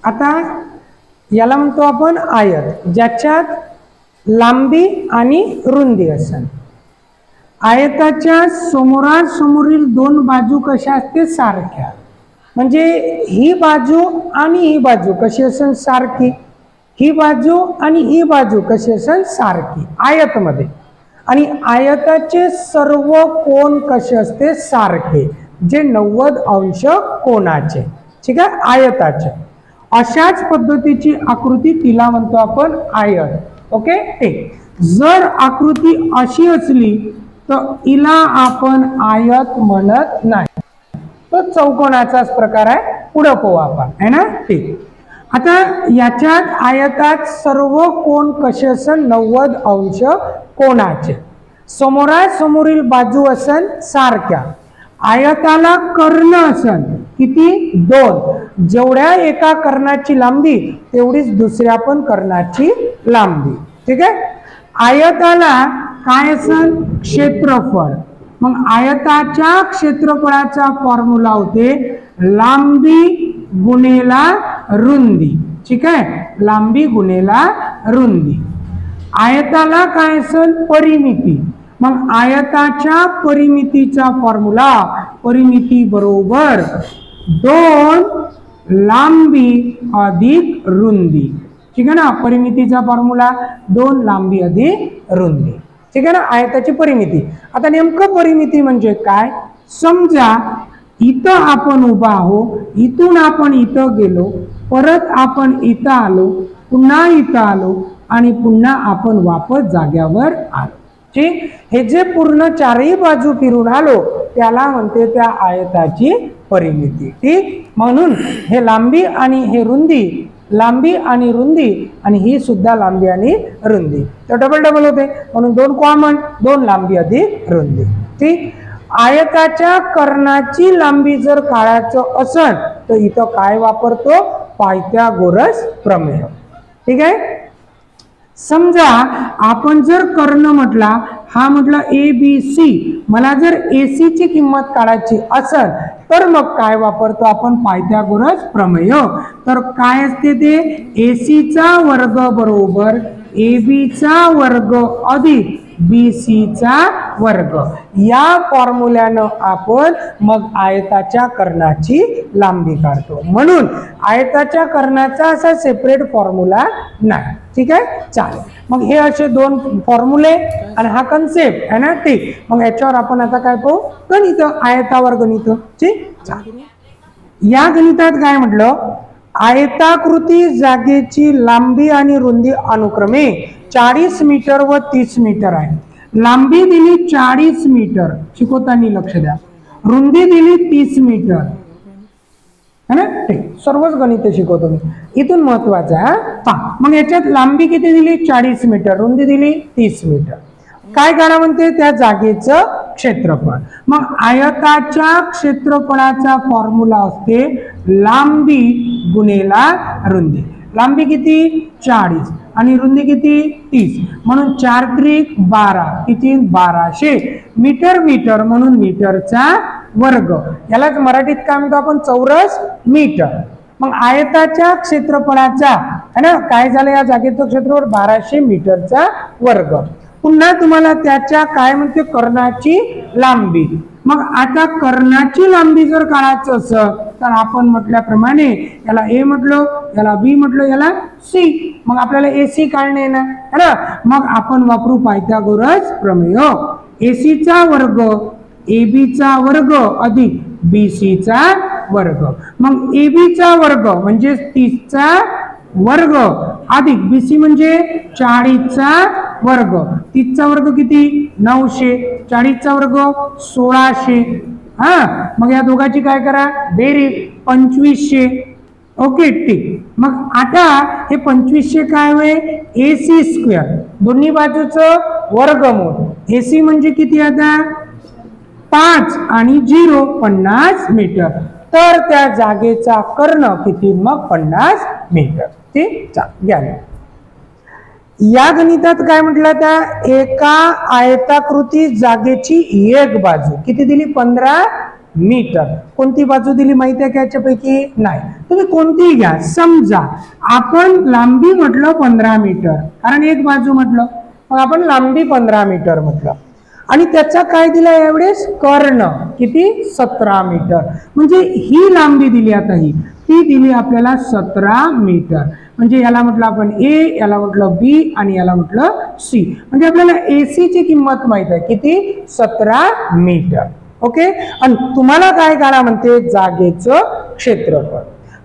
आता याला म्हणतो आपण आयत, ज्याच्यात लांबी आणि रुंदी असेल. आयताच्या समोरासमोरील दोन बाजू कशा असते? सारख्या. म्हणजे ही बाजू आणि ही बाजू कशी असेल? सारखी. ही बाजू आणि ही बाजू कशी असेल? सारखी आयतमध्ये. आणि आयताचे सर्व कोन कसे असते? सारखे, जे 90 अंश कोनाचे. ठीक आहे, आयताचे. अशाच पद्धतीची आकृती तिला म्हणतो आपण आयत. ओके, ठीक. जर आकृती अशी असली तर हिला आपण आयत म्हणत नाही, तो चौकोनाचाच प्रकार आहे. पुढे पाहू आपण, है ना. ठीक. आता याच्यात आयतात सर्व कोन कसे असेल? 90 अंश कोनाचे. समोरासमोरील बाजू असेल सारख्या. आयताला कर्ण असेल किती? 2. जेवढ्या एका कर्णाची लांबी तेवढीच दुसऱ्या पण कर्णाची लांबी. ठीक आहे. आयताला काय असेल? क्षेत्रफळ. मग आयताच्या क्षेत्रफळाचा फॉर्म्युला होते लांबी गुणेला रुंदी. ठीक आहे, लांबी गुणेला रुंदी. आयताला काय असेल? परिमिती. मग आयताच्या परिमितीचा फॉर्म्युला परिमिती बरोबर 2 लांबी अधिक रुंदी. ठीक आहे ना. परिमितीचा फॉर्म्युला 2 लांबी अधिक रुंदी. ठीक आहे ना, आयताची परिमिती. आता नेमकं परिमिती म्हणजे काय? समजा इथं आपण उभा आहो, इथून आपण इथं गेलो, परत आपण इथं आलो, पुन्हा इथं आलो आणि पुन्हा आपण वापस जाग्यावर आलो. ठीक. हे जे पूर्ण चारही बाजू फिरून आलो त्याला म्हणते त्या आयताची परिमिती. ठीक. म्हणून हे लांबी आणि हे रुंदी, लांबी आणि रुंदी, आणि ही सुद्धा लांबी आणि रुंदी, तर डबल डबल होते. म्हणून 2 कॉमन, 2 लांबी अधिक रुंदी. ठीक. आयताच्या कर्णाची लांबी जर काढायचं असेल तर इथं काय वापरतो? पायथागोरस प्रमेय. ठीक आहे. समजा आपण जर कर्ण म्हटला, हा म्हटला ABC, मला जर AC ची किंमत काढायची असेल तर मग काय वापरतो आपण? पायथागोरस प्रमेय. तर काय असते ते? AC चा वर्ग बरोबर AB चा वर्ग अधिक BC चा वर्ग. या फॉर्म्युल्यानं आपण मग आयताच्या कर्णाची लांबी काढतो. म्हणून आयताच्या कर्णाचा असा सेपरेट फॉर्म्युला नाही. ठीक आहे, चालेल. मग हे असे 2 फॉर्म्युले आणि हा कन्सेप्ट आहे ना. ठीक. मग याच्यावर आपण आता काय पाहू? गणित, आयतावर गणित. ठीक. या गणितात काय म्हटलं? आयताकृती जागेची लांबी आणि रुंदी अनुक्रमे 40 मीटर व 30 मीटर आहे. लांबी दिली 40 मीटर, शिकवताना लक्ष द्या. रुंदी दिली 30 मीटर, है ना. ठीक. सर्वच गणित शिकवतो मी. इथून महत्वाचं आहे. पहा, मग याच्यात लांबी किती दिली? 40 मीटर, रुंदी दिली 30 मीटर. काय काढा म्हणते? त्या जागेचं क्षेत्रफळ. मग आयताच्या क्षेत्रफळाचा फॉर्म्युला असते लांबी गुणेला रुंदी. लांबी किती? 40 आणि रुंदी किती? 30. म्हणून 4 त्रिक 12, किती? 1200 मीटर. मीटर म्हणून मीटरचा वर्ग. यालाच मराठीत काय म्हणतो आपण? चौरस मीटर. मग आयताच्या क्षेत्रफळाचा है ना, काय झालं? या जागेचं क्षेत्रफळ 1200 मीटरचा वर्ग. पुन्हा तुम्हाला त्याच्या काय म्हणते? कर्णाची लांबी. मग आता कर्णाची लांबी जर काढायचं असेल तर आपण म्हटल्याप्रमाणे याला A म्हटलं, याला B म्हटलं, याला C. मग आपल्याला AC काढणे ना, है ना. मग आपण वापरू पायथागोरस प्रमेय. AC चा वर्ग AB चा वर्ग अधिक BC चा वर्ग. मग AB चा वर्ग म्हणजे 30 चा वर्ग अधिक BC म्हणजे 40 चा वर्ग. 30 चा वर्ग किती? 900. 40 चा वर्ग 1600. हा, मग या दोघांची काय करा? बेरीज 2500. ओके, ठीक. मग आता हे 2500 काय होय? AC square. दोन्ही बाजूचं वर्गमूळ. AC म्हणजे किती? आता 5 आणि 0 50 मीटर. तर त्या जागेचा कर्ण किती? मग 50 मीटर. ठीक. घ्या. या गणितात काय म्हटलं? त्या एका आयताकृती जागेची एक बाजू किती दिली? 15 मीटर. कोणती बाजू दिली माहिती आहे का याच्यापैकी? नाही. तुम्ही कोणतीही घ्या. समजा आपण लांबी म्हटलं 15 मीटर, कारण एक बाजू म्हटलं, मग आपण लांबी 15 मीटर म्हटलं आणि त्याचा काय दिला यावेळेस? कर्ण किती? 17 मीटर. म्हणजे ही लांबी दिली, आता ही ती दिली आपल्याला 17 मीटर. म्हणजे याला म्हटलं आपण ए, याला म्हटलं बी आणि याला म्हटलं सी. म्हणजे आपल्याला AC ची किंमत माहित आहे किती? 17 मीटर. ओके. आणि तुम्हाला काय काढा म्हणते? जागेचं क्षेत्रफळ.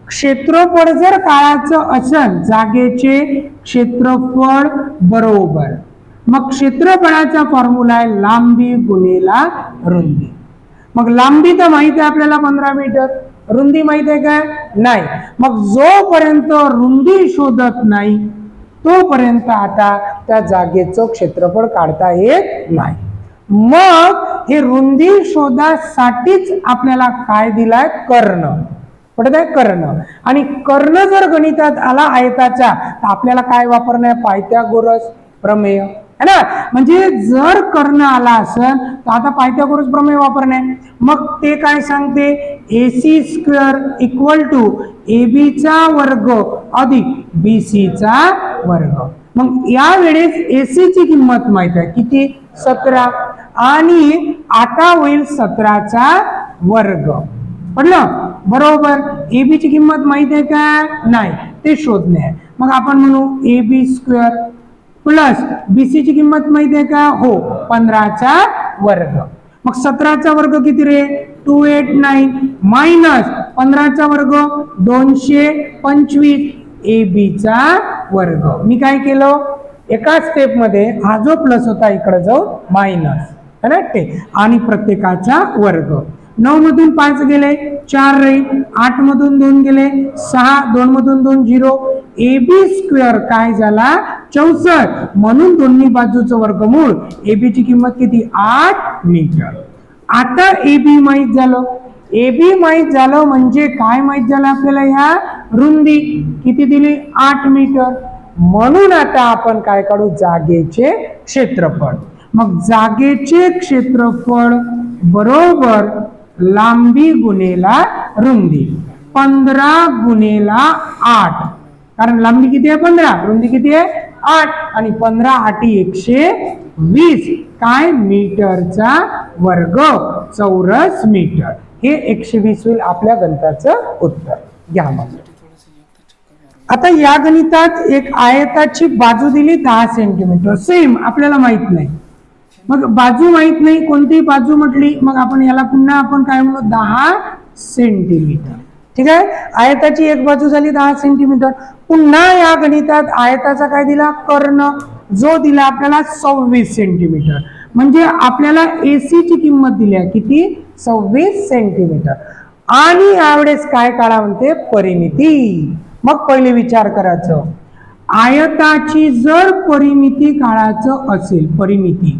क्षेत्रफळ जर काढायचं असेल, जागेचे क्षेत्रफळ बरोबर, मग क्षेत्रफळाचा फॉर्म्युला आहे लांबी गुणिला रुंदी. मग लांबी तर माहिती आहे आपल्याला 15 मीटर, रुंदी माहिती आहे काय? नाही. मग जोपर्यंत रुंदी शोधत नाही तोपर्यंत आता त्या जागेचं क्षेत्रफळ काढता येत नाही. मग हे रुंदी शोधासाठीच आपल्याला काय दिलाय? कर्ण. पडत आहे? कर्ण. आणि कर्ण जर गणितात आला आयताचा तर आपल्याला काय वापरणे? पायथागोरस प्रमेय है ना. म्हणजे जर कर्ण आला असेल तर आता पायथागोरस प्रमेय वापरणे. मग ते काय सांगते? AC square equal to AB चा वर्ग अधिक BC चा वर्ग. मग या वेळेस AC ची किंमत माहित आहे किती? 17. आणि आता होईल 17 चा वर्ग. पडलं? बरोबर. AB ची किंमत माहित आहे का? नाही. ते शोधणे आहे. मग आपण म्हणू AB स्क्वेअर प्लस BC ची किंमत माहिती आहे का? हो, 15 चा वर्ग. मग 17 चा वर्ग किती रे? 289 मायनस 15 चा वर्ग 225 AB चा वर्ग. मी काय केलं? एका स्टेप मध्ये हा जो प्लस होता इकडे जाऊन मायनस है ना ते, आणि प्रत्येकाचा वर्ग. 9 मधून 5 गेले 4 राहील, 8 मधून 2 गेले 6, 2 मधून 2 0. AB स्क्वेअर काय झाला? 64. म्हणून दोन्ही बाजूचं वर्गमूळ. AB ची किंमत किती? 8 मीटर. आता AB माहित झालं. AB माहित झालं म्हणजे काय माहित झालं आपल्याला? ह्या रुंदी किती दिली? 8 मीटर. म्हणून आता आपण काय काढू? जागेचे क्षेत्रफळ. मग जागेचे क्षेत्रफळ बरोबर लांबी गुणेला रुंदी. 15 गुणेला 8, कारण लांबी किती आहे? 15, रुंदी किती आहे? 8. आणि 15 8 120 काय? मीटरचा वर्ग, चौरस मीटर. हे 120 होईल आपल्या गणिताचं उत्तर. घ्या मग. आता या गणितात एक आयताची बाजू दिली 10 सेंटीमीटर. सेम आपल्याला माहित नाही. मग बाजू माहित नाही, कोणती बाजू म्हटली? मग आपण याला पुन्हा आपण काय म्हणू? 10 सेंटीमीटर. ठीक आहे. आयताची एक बाजू झाली 10 सेंटीमीटर. पुन्हा या गणितात आयताचा काय दिला? कर्ण, जो दिला आपल्याला 26 सेंटीमीटर. म्हणजे आपल्याला AC ची किंमत दिली आहे किती? 26 सेंटीमीटर. आणि यावेळेस काय काढा म्हणते? परिमिती. मग पहिले विचार करायचं, आयताची जर परिमिती काढायचं असेल, परिमिती,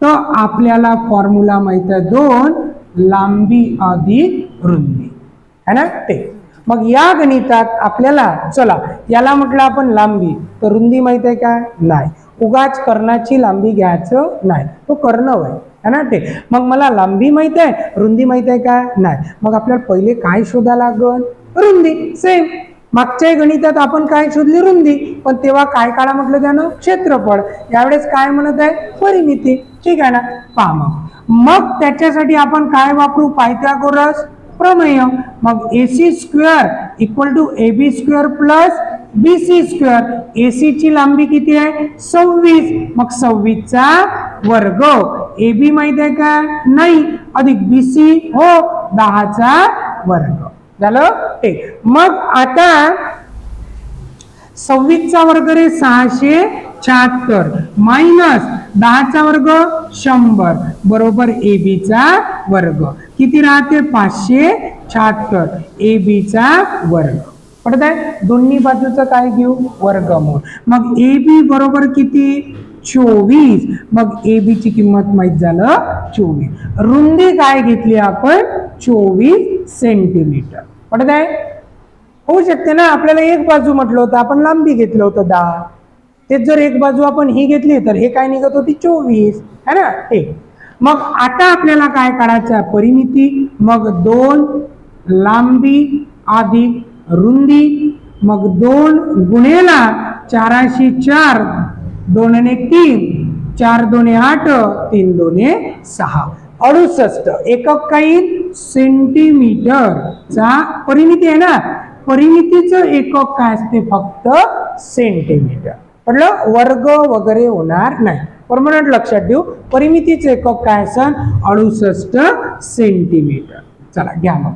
तर आपल्याला फॉर्म्युला माहित आहे 2, लांबी अधिक रुंदी है ना ते. मग या गणितात आपल्याला चला याला म्हटलं आपण लांबी, तर रुंदी माहित आहे का? नाही. उगाच कर्णाची लांबी घ्यायचं नाही, तो कर्ण होय है ना ते. मग मला लांबी माहित आहे, रुंदी माहित आहे का? नाही. मग आपल्याला पहिले काय शोधा लागल? रुंदी. सेम मागच्या गणितात आपण काय शोधली? रुंदी. पण तेव्हा काय काढा म्हटलं त्यानं? क्षेत्रफळ. यावेळेस काय म्हणत आहे? परिमिती. ठीक आहे ना. पहा मग त्याच्यासाठी आपण काय वापरू? पायथागोरस प्रमेय. मग AC square equal to AB square plus BC square. AC ची लांबी किती आहे? 26. मग 26 चा वर्ग. AB माहित आहे का? नाही. अधिक BC हो 10 चा वर्ग. झालं ते. मग आता 26 चा वर्ग रे 676 मायनस 10 चा वर्ग 100 बरोबर AB चा वर्ग. किती राहते? 576 AB चा वर्ग. पडत आहे? दोन्ही बाजूचं काय घेऊ? वर्गमूळ. मग AB बरोबर किती? 24. मग AB ची किंमत माहित झालं 24. रुंदी काय घेतली आपण? 24 सेंटीमीटर. पडत आहे? होऊ शकते ना. आपल्याला एक बाजू म्हटलं होतं, आपण लांबी घेतलं होतं 10. तेच जर एक बाजू आपण ही घेतली तर हे काय निघत होती? 24 है ना ते. मग आता आपल्याला काय काढायचं, परिमिती. मग 2 लांबी अधिक रुंदी, मग 2 गुणेला 4×4, 2 आणि 3, 4 2 8, 3 2 6, 68. एकक काही सेंटीमीटर चा परिमिती आहे ना, परिमितीचं एकक काय असते, फक्त सेंटीमीटर. म्हटलं वर्ग वगैरे होणार नाही, परमनंट लक्षात ठेवू. परिमितीचे एकक काय असेल, 68 सेंटीमीटर. चला घ्या मग.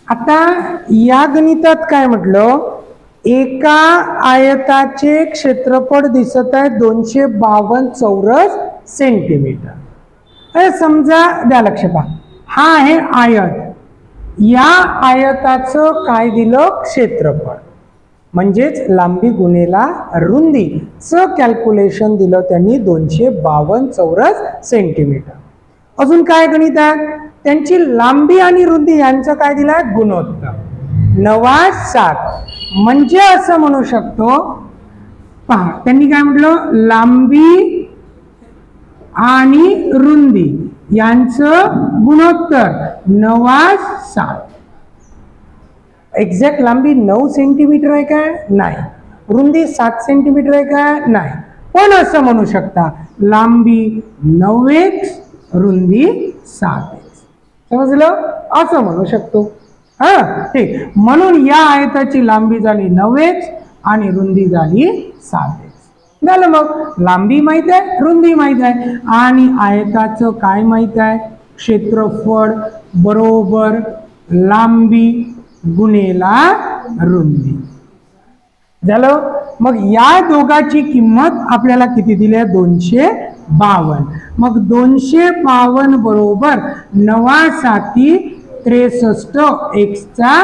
आता या गणितात काय म्हटलं, एका आयताचे क्षेत्रफळ दिसत आहे 252 चौरस सेंटीमीटर. समजा द्या लक्ष पहा, हा आहे आयत. या आयताचं काय दिलं, क्षेत्रफळ म्हणजेच लांबी गुणेला रुंदीचं कॅल्क्युलेशन दिलं त्यांनी 252 चौरस सेंटीमीटर. अजून काय गणित आहे, त्यांची लांबी आणि रुंदी यांचं काय दिलंय, गुणोत्तर 9/7. म्हणजे असं म्हणू शकतो, पहा त्यांनी काय म्हटलं, लांबी आणि रुंदी यांचं गुणोत्तर 9/7. एक्झॅक्ट लांबी 9 सेंटीमीटर आहे काय, नाही. रुंदी 7 सेंटीमीटर आहे काय, नाही. पण असं म्हणू शकता, लांबी 9x, रुंदी 7x. समजलं, असं म्हणू शकतो. हा ठीक. म्हणून या आयताची लांबी झाली 9x आणि रुंदी झाली 7x. झालं. मग लांबी माहित आहे, रुंदी माहित आहे, आणि आयताचं काय माहित आहे, क्षेत्रफळ बरोबर लांबी गुणेला रुंदी. झालं. मग या दोघाची किंमत आपल्याला किती दिली आहे, 252. मग 252 बरोबर 9×7 63 x चा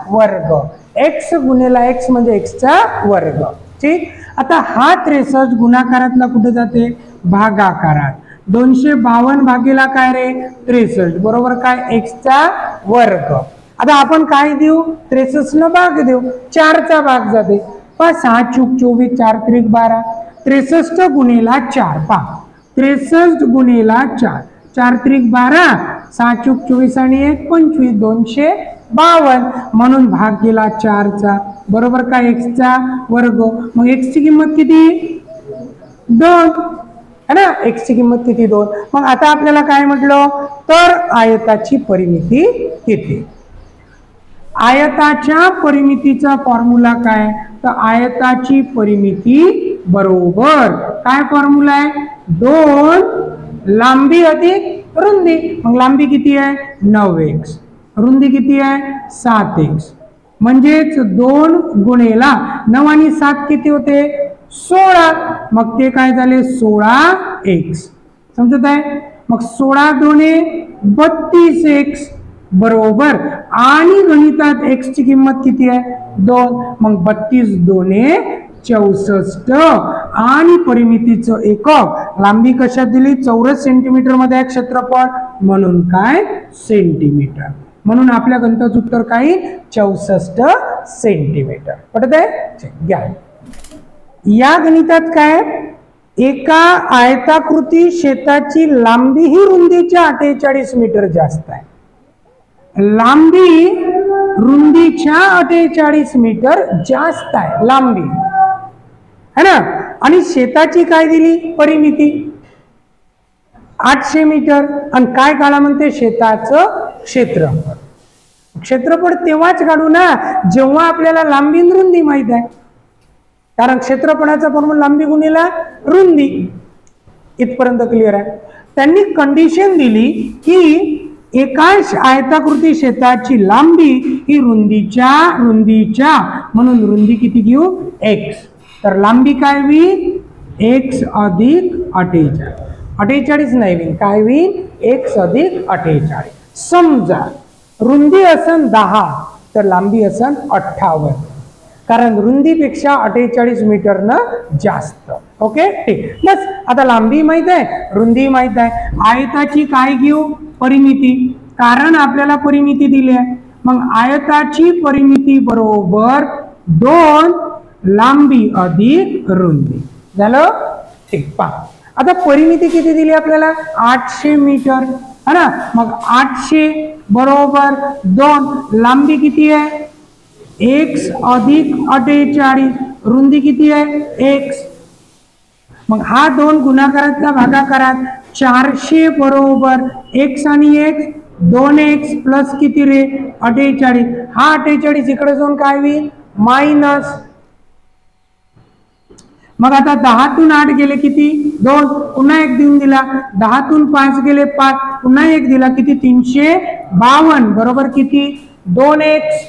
वर्ग. x गुणेला x म्हणजे x चा वर्ग. ठीक. आता हा 63 गुणाकारातला कुठे जाते, भागाकारात. 252 भागीला काय रे, 63 बरोबर काय, x चा वर्ग. आता आपण काय देऊ, 63 न भाग देऊ, 4 चा भाग जाते. 6 चूक 24, 4 त्रिक 12, 63 गुणेला 4. पहा 63 गुणेला 4, 4 त्रिक 12, 6 चूक 24 आणि 1 25, 252. म्हणून भाग केला 4 चा, बरोबर काय, x चा वर्ग. मग x ची किंमत किती, 2 है ना, x ची किंमत किती, 2. मग आता आपल्याला काय म्हटलं, तर आयताची परिमिती किती. आयताच्या परिमितीचा फॉर्म्युला काय, तर आयताची परिमिती बरोबर काय फॉर्म्युला आहे, 2 लांबी अधिक रुंदी. मग लांबी किती आहे, 9x, रुंदी किती आहे, 7x. म्हणजेच 2 गुणेला 9 आणि 7 किती होते, 16. मग ते काय झाले, 16x. समजत आहे. मग 16 2 32x बरोबर, आणि गणितात x ची किंमत किती आहे, 2. मग 32 2 64. आणि परिमितीचं एकक लांबी कशात दिली, चौरस सेंटीमीटर मध्ये आहे क्षेत्रफळ, म्हणून काय, सेंटीमीटर. म्हणून आपल्या गणिताचं उत्तर काय, 64 सेंटीमीटर. पटत आहे. घ्या. या गणितात काय, एका आयताकृती शेताची लांबी ही रुंदीच्या 48 मीटर जास्त आहे. लांबी रुंदीच्या 48 मीटर जास्त आहे लांबी, है ना. आणि शेताची काय दिली, परिमिती 800 मीटर. आणि काय काढा म्हणते, शेताचं क्षेत्रफळ. क्षेत्रफळ तेव्हाच काढू ना जेव्हा आपल्याला लांबी रुंदी माहित आहे, कारण क्षेत्रफळाचा फॉर्म्युला लांबी गुणिला रुंदी. इथपर्यंत क्लिअर आहे. त्यांनी कंडिशन दिली की एका आयताकृती शेताची लांबी ही रुंदीच्या म्हणून रुंदी किती घेऊ, x. तर लांबी काय होईल, x अधिक 48. 48 नाही होईल, काय होईल, x अधिक 48. समजा रुंदी असन 10 तर लांबी असन 58, कारण रुंदीपेक्षा 48 मीटर न जास्त. ओके ठीक. बस आता लांबी माहित आहे, रुंदी माहित आहे. आयताची काय घेऊ, परिमिती, कारण आपल्याला परिमिती दिली आहे. मग आयताची परिमिती बरोबर 2 लांबी अधिक रुंदी. झालं. ठीक. पहा आता परिमिती किती दिली आपल्याला 800 मीटर है ना, मग 800 बरोबर 2, लांबी किती आहे x अधिक 48, रुंदी किती आहे x, मग हा 2 गुणाकारातला भागाकारात 400 बरोबर x आणि x 2x प्लस किती रे 48, हा 48 इकडे जाऊन काय होईल मायनस, मग आता 10 तून 8 गेले किती 2, पुन्हा 1 देऊन दिला, 10 तून 5 गेले 5, पुन्हा 1 दिला किती 352 बरोबर किती 2x,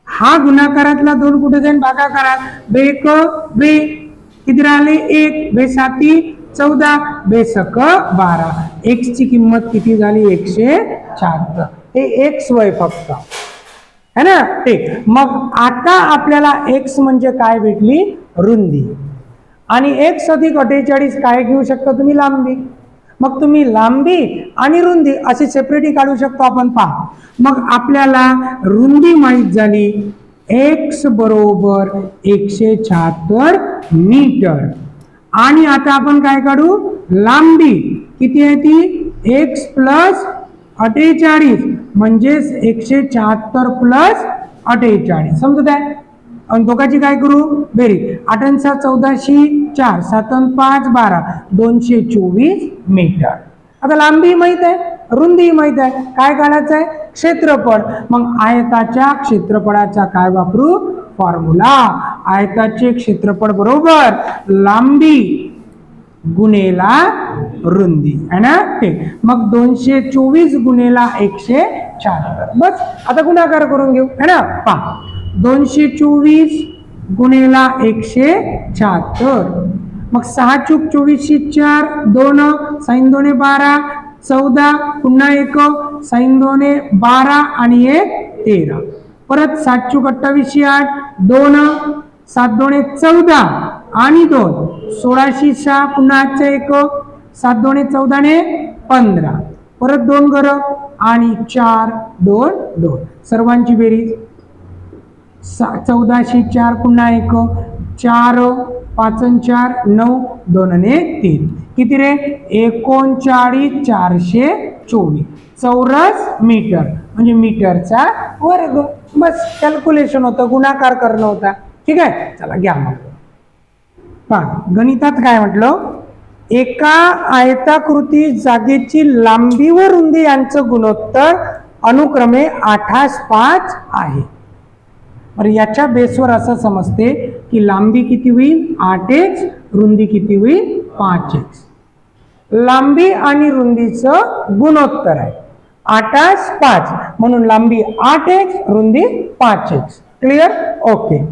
हा गुणाकारातला 2 कुठे जाईल भागाकारात, बेक बे किती राहिले 1, बे 7 14, बे 12, x ची किंमत किती झाली 176, हे x वय फक्त है ना ठीक। मग आता आपल्याला x म्हणजे काय भेटली रुंदी, आणि x अधिक 48 काय घेऊ शकता तुम्ही लांबी, मग तुम्ही लांबी आणि रुंदी असे सेपरेटली काढू शकतो आपण, पहा मग आपल्याला रुंदी माहित झाली x बरोबर 176 मीटर, आणि आता आपण काय काढू लांबी किती आहे ती x प्लस 48 म्हणजेच 176 प्लस 48 समजत आहे, आणि दोघांची काय करू बेरीज, 8 आणि 7 14, 4 7 आणि 5 12, 224 मीटर। आता लांबी माहित आहे रुंदी माहित आहे, काय काढायचं आहे क्षेत्रफळ, मग आयताच्या क्षेत्रफळाचा काय वापरू फॉर्म्युला, आयताचे क्षेत्रफळ बरोबर लांबी गुणेला रुंदी है ना ठीक, मग 224 गुणेला 176, बस आता गुणाकार करून घेऊ है ना, पहा 224 गुणेला 176, मग 6 चूक 24 4, 2 साइन 2 12, 14 पुन्हा 1 साइन 2 12 आणि 1 13, परत 7 चूक 28 8, 2 7 2 14 आणि 2 16 6 पुन्हा 1 7 2 14 ने 15, परत 2 घर आणि 4 2 2, सर्वांची बेरीज 14 4 पुन्हा 1 4 5 4 9 2 ने 3 किती रे 39 424 चौरस मीटर, म्हणजे मीटरचा वर्ग, बस कॅल्क्युलेशन होतं, गुणाकार करणं होता ठीक आहे। चला घ्या मग पहा गणितात काय म्हटलं, एका आयताकृती जागेची लांबी व रुंदी यांचं गुणोत्तर अनुक्रमे 8:5 आहे। तर याच्या बेसवर असं समजते की लांबी किती होईल 8x, रुंदी किती होईल 5x, लांबी आणि रुंदीचं गुणोत्तर आहे 8:5 म्हणून लांबी 8x रुंदी 5x, क्लिअर ओके।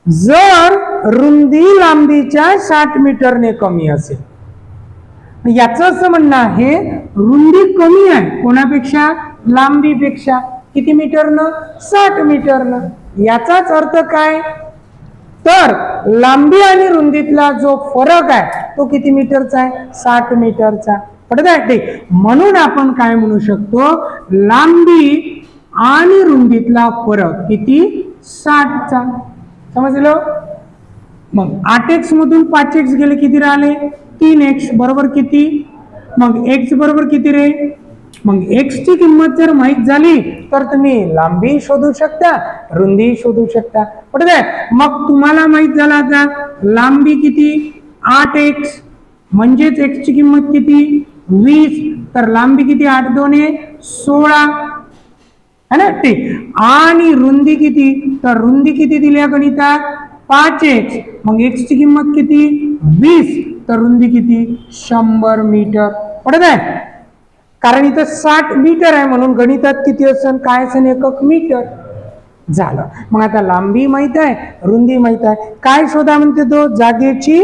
जर रुंदी लांबीच्या 60 मीटरने कमी असेल, याचं असं म्हणणं आहे रुंदी कमी आहे कोणापेक्षा लांबीपेक्षा, किती मीटरनं 60 मीटरनं, याचाच अर्थ काय तर लांबी आणि रुंदीतला जो फरक आहे तो किती मीटरचा आहे 60 मीटरचा, पडत आहे ठीक, म्हणून आपण काय म्हणू शकतो लांबी आणि रुंदीतला फरक किती 60चा, समजलं। मग 8x मधून 5x गेले किती राहिले 3x बरोबर किती, मग x बरोबर किती रे, मग x ची किंमत जर माहित झाली तर तुम्ही लांबी शोधू शकता रुंदी शोधू शकता, पडत आहे। मग तुम्हाला माहित झाला आता लांबी किती 8x म्हणजेच x ची किंमत किती 20, तर लांबी किती 8 2 16 है ना ठीक, आणि रुंदी किती तर रुंदी किती दिल्या गणितात 5x, मग x ची किंमत किती 20, तर रुंदी किती 100 मीटर, पडत आहे, कारण इथं 60 मीटर आहे म्हणून गणितात किती असेल काय असेल एकक मीटर झालं। मग आता लांबी माहित आहे रुंदी माहित आहे, काय शोधा म्हणते तो जागेची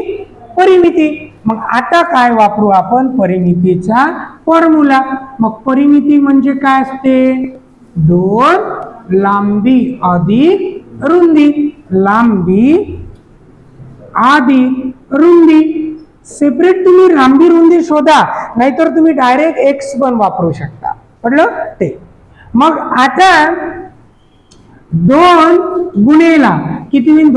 परिमिती, मग आता काय वापरू आपण परिमितीचा फॉर्म्युला, मग परिमिती म्हणजे काय असते 2 लांबी अधिक रुंदी, लांबी अधिक रुंदी, सेपरेट तुम्ही लांबी रुंदी शोधा नाहीतर तुम्ही डायरेक्ट x पण वापरू शकता, पडलं ते। मग आता 2 गुणेला किती होईल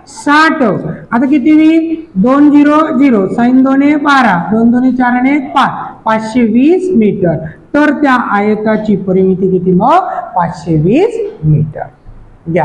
60. आता किती होईल 2 0 0 साइन 2 12 2 2 4 5 520 मीटर. तर त्या आयताची परिमिती किती मग 520 मीटर. घ्या